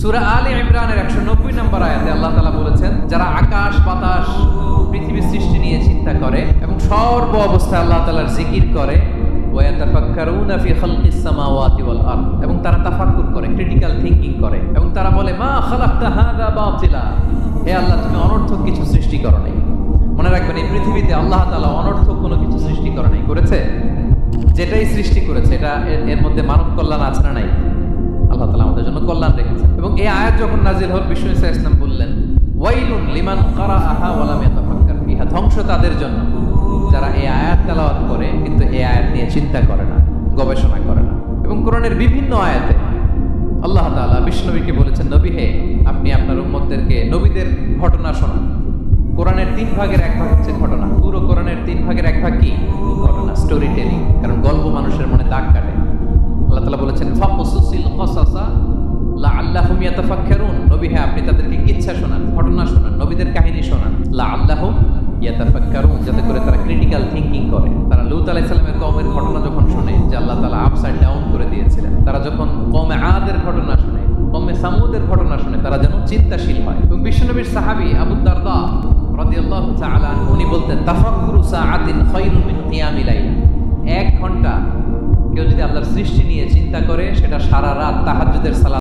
সূরা আলে ইমরানের 190 নম্বর আয়াতে আল্লাহ তাআলা বলেছেন, যারা আকাশ বাতাস পৃথিবীর সৃষ্টি নিয়ে চিন্তা করে এবং সর্ব অবস্থায় আল্লাহ তাআলার জিকির করে, ওয়া ইয়াতাফাক্কারুনা ফি খালকিস সামাওয়াতি ওয়াল আরদ, এবং তারা তাফাক্কুর করে, ক্রিটিক্যাল থিংকিং করে, এবং তারা বলে মা খালাকতা হাযা বাতিলা, হে আল্লাহ তুমি অনর্থক কিছু সৃষ্টি করো নাই। মনে রাখবেন, এই পৃথিবীতে আল্লাহ তাআলা অনর্থক কোনো কিছু সৃষ্টি করে নাই, করেছে? যেটাই সৃষ্টি করেছে এটা এর মধ্যে মানব কল্যাণ আছে না নাই? আল্লাহ তাআলা আমাদের জন্য কল্যাণ রেখেছেন। এবং এই আয়াত যখন নাজিল হল, বিষ্ণু ইসা ইসলাম বললেন, ওয়াইলুন লিমান কারাআহা ওয়া লাম ইয়াতাফাক্কার ফিহা, ধ্বংস তাদের জন্য যারা এই আয়াত তেলাওয়াত করে কিন্তু এই আয়াত নিয়ে চিন্তা করে না, গবেষণা করে না। এবং কোরআনের বিভিন্ন আয়াতে আল্লাহ তাআলা বিষ্ণুবীকে বলেছেন, নবী হে, আপনি আপনার উম্মতদেরকে নবীদের ঘটনা শোনান। কোরআনের 3 ভাগের 1 ভাগ হচ্ছে ঘটনা। পুরো কোরআনের 3 ভাগের 1 ভাগ কি? ঘটনা, স্টোরি টেলিং। কারণ গল্প মানুষের মনে দাগ কাটে। আল্লাহ তাআলা বলেছেন, ফাকুসুসিল কসাসা লাআল্লাহুম ইয়াতাফাক্কারুন, নবী হে আপনি তাদেরকে কিচ্ছা শোনান, ঘটনা শোনান, নবীদের কাহিনী শোনান, লাআল্লাহুম ইয়াতাফাক্কারুন, যাতে করে তারা ক্রিটিক্যাল থিংকিং করে। তারা লূত আলাইহিস সালামের কওমের ঘটনা যখন শুনে যে আল্লাহ তাআলা আপসাইড ডাউন করে দিয়েছিলেন, তারা যখন কওমে আদের ঘটনা শুনে, কওমে সামুদের ঘটনা শুনে, তারা যেন চিন্তাশীল হয়। এবং বিশ্বনবীর সাহাবী আবু দারদা রাদিয়াল্লাহু তাআলা আনহু, উনি বলতেন, তাফাক্কুরু সাআতিন খায়রুম মিন কিয়ামিল লাইল, 1 ঘন্টা কেউ যদি আল্লাহর সৃষ্টি নিয়ে চিন্তা করে, সেটা সারা রাত তাহাজ্জুদের সালাত